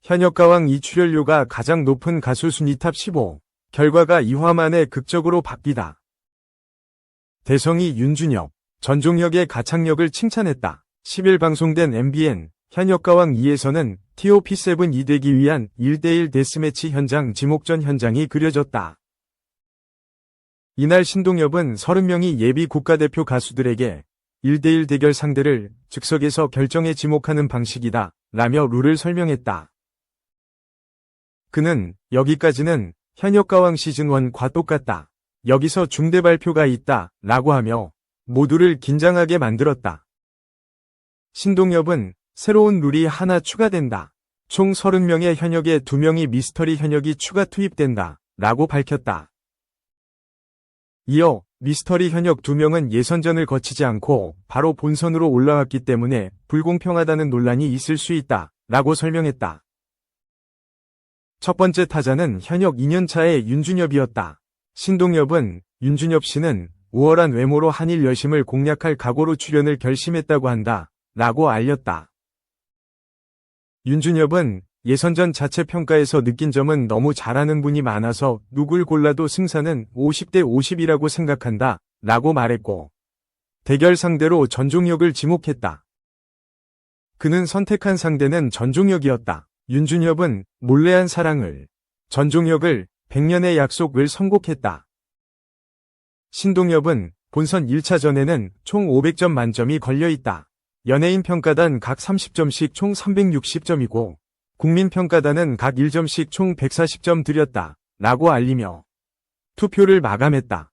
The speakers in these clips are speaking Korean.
현역가왕 2 출연료가 가장 높은 가수 순위 탑 15. 결과가 2화 만에 극적으로 바뀌다. 대성이 윤준엽, 전종혁의 가창력을 칭찬했다. 10일 방송된 MBN 현역가왕 2에서는 TOP7 이되기 위한 1대1 데스매치 현장 지목전 현장이 그려졌다. 이날 신동엽은 30명이 예비 국가대표 가수들에게 1대1 대결 상대를 즉석에서 결정해 지목하는 방식이다 라며 룰을 설명했다. 그는 여기까지는 현역가왕 시즌1과 똑같다. 여기서 중대 발표가 있다 라고 하며 모두를 긴장하게 만들었다. 신동엽은 새로운 룰이 하나 추가된다. 총 30명의 현역에 2명이 미스터리 현역이 추가 투입된다 라고 밝혔다. 이어 미스터리 현역 2명은 예선전을 거치지 않고 바로 본선으로 올라왔기 때문에 불공평하다는 논란이 있을 수 있다 라고 설명했다. 첫 번째 타자는 현역 2년차의 윤준엽이었다. 신동엽은 윤준엽 씨는 우월한 외모로 한일 여심을 공략할 각오로 출연을 결심했다고 한다 라고 알렸다. 윤준엽은 예선전 자체 평가에서 느낀 점은 너무 잘하는 분이 많아서 누굴 골라도 승산은 50대 50이라고 생각한다 라고 말했고 대결 상대로 전종혁을 지목했다. 그는 선택한 상대는 전종혁이었다. 윤준엽은 몰래한 사랑을, 전종혁을 100년의 약속을 선곡했다. 신동엽은 본선 1차전에는 총 500점 만점이 걸려있다. 연예인 평가단 각 30점씩 총 360점이고 국민평가단은 각 1점씩 총 140점 드렸다 라고 알리며 투표를 마감했다.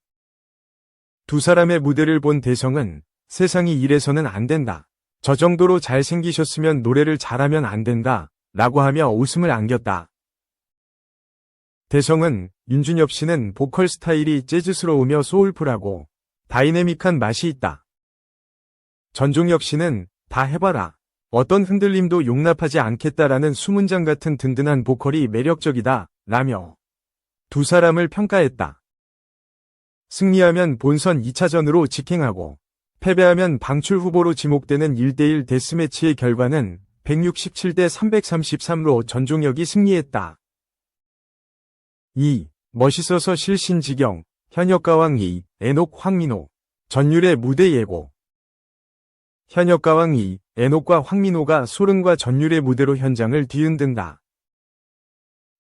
두 사람의 무대를 본 대성은 세상이 이래서는 안 된다. 저 정도로 잘생기셨으면 노래를 잘하면 안 된다 라고 하며 웃음을 안겼다. 대성은 윤준엽 씨는 보컬 스타일이 재즈스러우며 소울풀하고 다이내믹한 맛이 있다. 전종혁 씨는 다 해봐라. 어떤 흔들림도 용납하지 않겠다라는 수문장 같은 든든한 보컬이 매력적이다 라며 두 사람을 평가했다. 승리하면 본선 2차전으로 직행하고 패배하면 방출 후보로 지목되는 1대1 데스매치의 결과는 167대 333로 전종혁이 승리했다. 2. 멋있어서 실신지경, 현역가왕 2, 에녹 황민호, 전율의 무대 예고. 현역가왕 2, 에녹과 황민호가 소름과 전율의 무대로 현장을 뒤흔든다.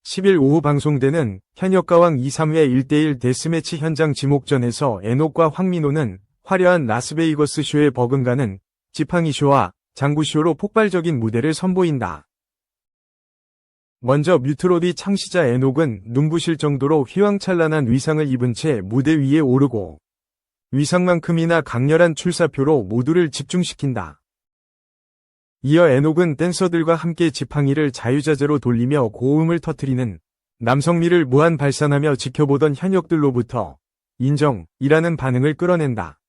10일 오후 방송되는 현역가왕 2, 3회 1대1 데스매치 현장 지목전에서 에녹과 황민호는 화려한 라스베이거스 쇼에 버금가는 지팡이 쇼와 장구쇼로 폭발적인 무대를 선보인다. 먼저 뮤트로디 창시자 에녹은 눈부실 정도로 휘황찬란한 위상을 입은 채 무대 위에 오르고 위상만큼이나 강렬한 출사표로 모두를 집중시킨다. 이어 에녹은 댄서들과 함께 지팡이를 자유자재로 돌리며 고음을 터뜨리는 남성미를 무한 발산하며 지켜보던 현역들로부터 인정이라는 반응을 끌어낸다.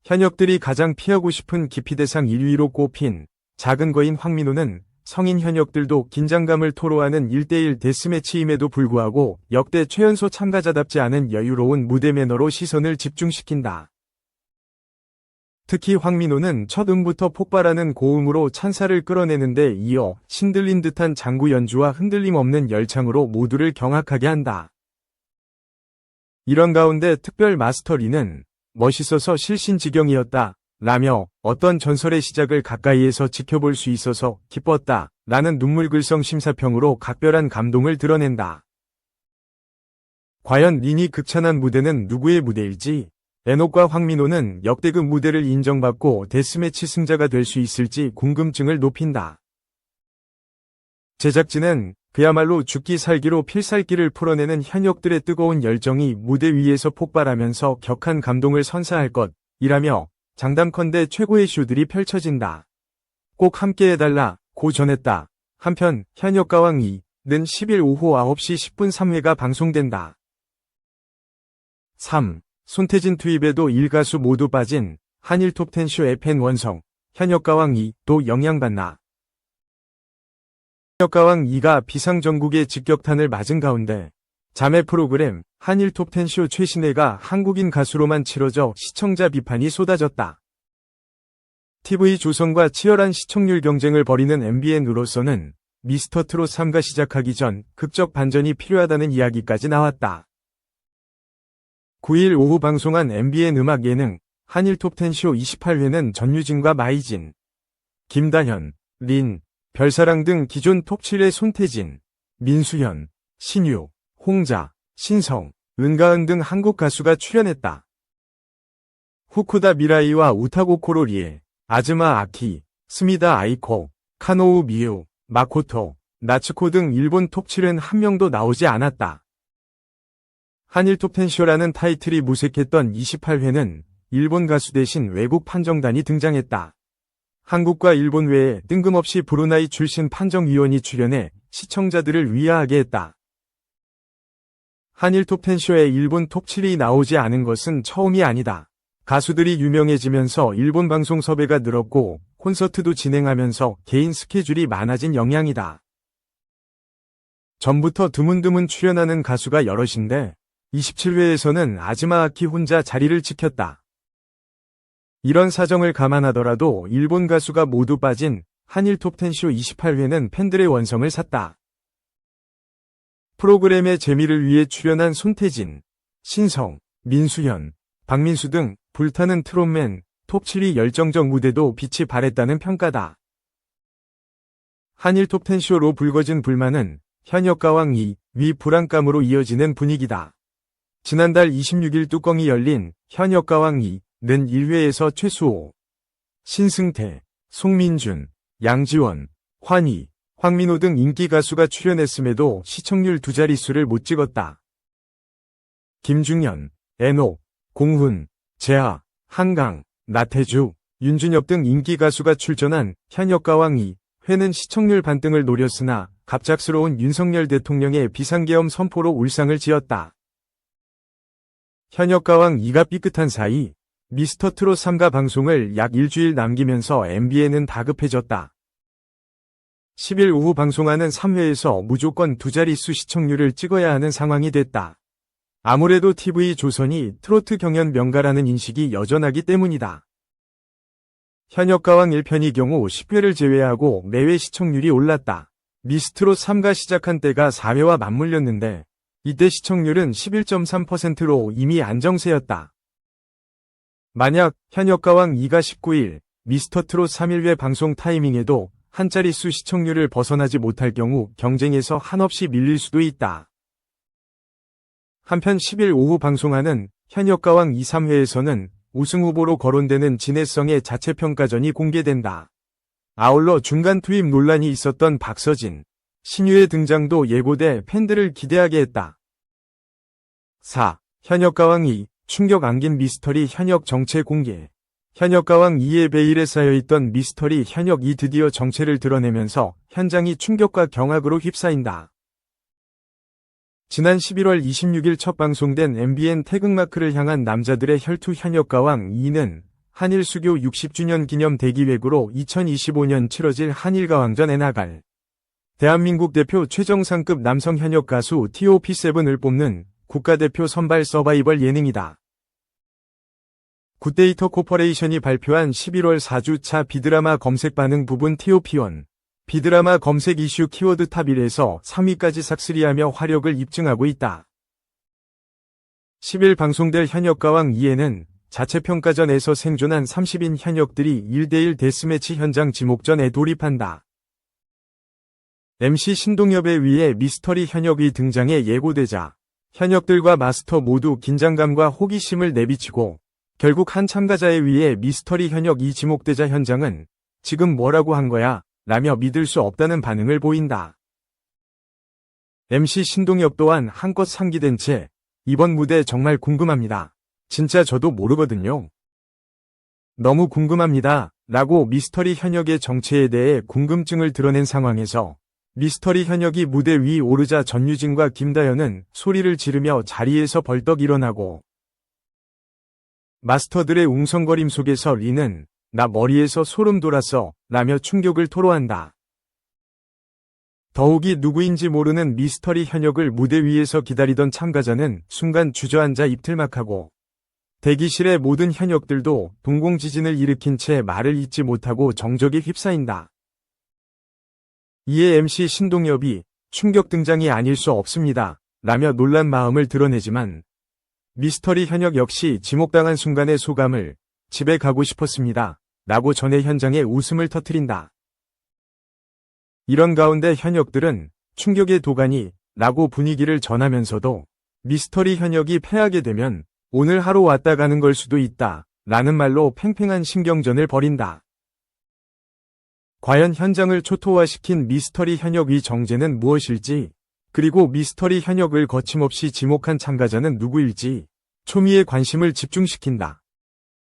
현역들이 가장 피하고 싶은 기피대상 1위로 꼽힌 작은 거인 황민호는 성인 현역들도 긴장감을 토로하는 1대1 데스매치임에도 불구하고 역대 최연소 참가자답지 않은 여유로운 무대 매너로 시선을 집중시킨다. 특히 황민호는 첫 음부터 폭발하는 고음으로 찬사를 끌어내는데 이어 신들린 듯한 장구 연주와 흔들림 없는 열창으로 모두를 경악하게 한다. 이런 가운데 특별 마스터리는 멋있어서 실신지경이었다 라며 어떤 전설의 시작을 가까이에서 지켜볼 수 있어서 기뻤다 라는 눈물글썽 심사평으로 각별한 감동을 드러낸다. 과연 린이 극찬한 무대는 누구의 무대일지, 에녹과 황민호는 역대급 무대를 인정받고 데스매치 승자가 될 수 있을지 궁금증을 높인다. 제작진은 그야말로 죽기 살기로 필살기를 풀어내는 현역들의 뜨거운 열정이 무대 위에서 폭발하면서 격한 감동을 선사할 것이라며 장담컨대 최고의 쇼들이 펼쳐진다. 꼭 함께해달라 고 전했다. 한편 현역가왕 2는 10일 오후 9시 10분 3회가 방송된다. 3. 손태진 투입에도 1가수 모두 빠진 한일 톱10쇼 FN 원성, 현역가왕 2도 영향받나. 현역가왕 2가 비상전국의 직격탄을 맞은 가운데 자매 프로그램 한일 톱10쇼 최신회가 한국인 가수로만 치러져 시청자 비판이 쏟아졌다. TV조선과 치열한 시청률 경쟁을 벌이는 MBN으로서는 미스터 트롯 3가 시작하기 전 극적 반전이 필요하다는 이야기까지 나왔다. 9일 오후 방송한 MBN 음악 예능 한일 톱10쇼 28회는 전유진과 마이진, 김다현, 린, 별사랑 등 기존 톱7의 손태진, 민수현, 신유, 홍자, 신성, 은가은 등 한국 가수가 출연했다. 후쿠다 미라이와 우타고 코로리에, 아즈마 아키, 스미다 아이코, 카노우 미유, 마코토, 나츠코 등 일본 톱7은 한 명도 나오지 않았다. 한일 톱10쇼라는 타이틀이 무색했던 28회는 일본 가수 대신 외국 판정단이 등장했다. 한국과 일본 외에 뜬금없이 브루나이 출신 판정위원이 출연해 시청자들을 위하하게 했다. 한일 톱10쇼에 일본 톱7이 나오지 않은 것은 처음이 아니다. 가수들이 유명해지면서 일본 방송 섭외가 늘었고 콘서트도 진행하면서 개인 스케줄이 많아진 영향이다. 전부터 드문드문 출연하는 가수가 여럿인데 27회에서는 아즈마 아키 혼자 자리를 지켰다. 이런 사정을 감안하더라도 일본 가수가 모두 빠진 한일 톱10쇼 28회는 팬들의 원성을 샀다. 프로그램의 재미를 위해 출연한 손태진, 신성, 민수현, 박민수 등 불타는 트롯맨, 톱7이 열정적 무대도 빛이 발했다는 평가다. 한일 톱10쇼로 불거진 불만은 현역가왕 2위 불안감으로 이어지는 분위기다. 지난달 26일 뚜껑이 열린 현역가왕 2는 1회에서 최수호, 신승태, 송민준, 양지원, 환희, 황민호 등 인기 가수가 출연했음에도 시청률 두 자릿수를 못 찍었다. 김중현, 애녹, 공훈, 재하, 한강, 나태주, 윤준엽 등 인기 가수가 출전한 현역가왕 2회는 시청률 반등을 노렸으나 갑작스러운 윤석열 대통령의 비상계엄 선포로 울상을 지었다. 현역가왕 2가 삐끗한 사이 미스터 트롯 3가 방송을 약 일주일 남기면서 MBN은 다급해졌다. 10일 오후 방송하는 3회에서 무조건 두 자릿수 시청률을 찍어야 하는 상황이 됐다. 아무래도 TV조선이 트로트 경연 명가라는 인식이 여전하기 때문이다. 현역가왕 1편의 경우 10회를 제외하고 매회 시청률이 올랐다. 미스트롯 3가 시작한 때가 4회와 맞물렸는데 이때 시청률은 11.3%로 이미 안정세였다. 만약 현역가왕 2가 19일 미스터트롯 3일회 방송 타이밍에도 한 자릿수 시청률을 벗어나지 못할 경우 경쟁에서 한없이 밀릴 수도 있다. 한편 10일 오후 방송하는 현역가왕 2, 3회에서는 우승 후보로 거론되는 진해성의 자체평가전이 공개된다. 아울러 중간 투입 논란이 있었던 박서진, 신유의 등장도 예고돼 팬들을 기대하게 했다. 4. 현역가왕 2, 충격 안긴 미스터리 현역 정체 공개. 현역가왕 2의 베일에 쌓여있던 미스터리 현역 2 드디어 정체를 드러내면서 현장이 충격과 경악으로 휩싸인다. 지난 11월 26일 첫 방송된 MBN 태극마크를 향한 남자들의 혈투 현역가왕 2는 한일 수교 60주년 기념 대기획으로 2025년 치러질 한일가왕전에 나갈 대한민국 대표 최정상급 남성 현역 가수 TOP7을 뽑는 국가대표 선발 서바이벌 예능이다. 굿데이터 코퍼레이션이 발표한 11월 4주차 비드라마 검색 반응 부분 TOP1 비드라마 검색 이슈 키워드 탑 1에서 3위까지 삭스리하며 화력을 입증하고 있다. 10일 방송될 현역가왕 2에는 자체평가전에서 생존한 30인 현역들이 1대1 데스매치 현장 지목전에 돌입한다. MC 신동엽에 의해 미스터리 현역이 등장해 예고되자 현역들과 마스터 모두 긴장감과 호기심을 내비치고 결국 한 참가자에 의해 미스터리 현역이 지목되자 현장은 지금 뭐라고 한 거야? 라며 믿을 수 없다는 반응을 보인다. MC 신동엽 또한 한껏 상기된 채 이번 무대 정말 궁금합니다. 진짜 저도 모르거든요. 너무 궁금합니다. 라고 미스터리 현역의 정체에 대해 궁금증을 드러낸 상황에서 미스터리 현역이 무대 위 오르자 전유진과 김다현은 소리를 지르며 자리에서 벌떡 일어나고 마스터들의 웅성거림 속에서 리는 나 머리에서 소름 돋았어 라며 충격을 토로한다. 더욱이 누구인지 모르는 미스터리 현역을 무대 위에서 기다리던 참가자는 순간 주저앉아 입틀막하고 대기실의 모든 현역들도 동공지진을 일으킨 채 말을 잇지 못하고 정적에 휩싸인다. 이에 MC 신동엽이 충격 등장이 아닐 수 없습니다. 라며 놀란 마음을 드러내지만 미스터리 현역 역시 지목당한 순간의 소감을 집에 가고 싶었습니다. 라고 전해 현장에 웃음을 터뜨린다. 이런 가운데 현역들은 충격의 도가니 라고 분위기를 전하면서도 미스터리 현역이 패하게 되면 오늘 하루 왔다 가는 걸 수도 있다. 라는 말로 팽팽한 신경전을 벌인다. 과연 현장을 초토화시킨 미스터리 현역 정제는 무엇일지, 그리고 미스터리 현역을 거침없이 지목한 참가자는 누구일지 초미의 관심을 집중시킨다.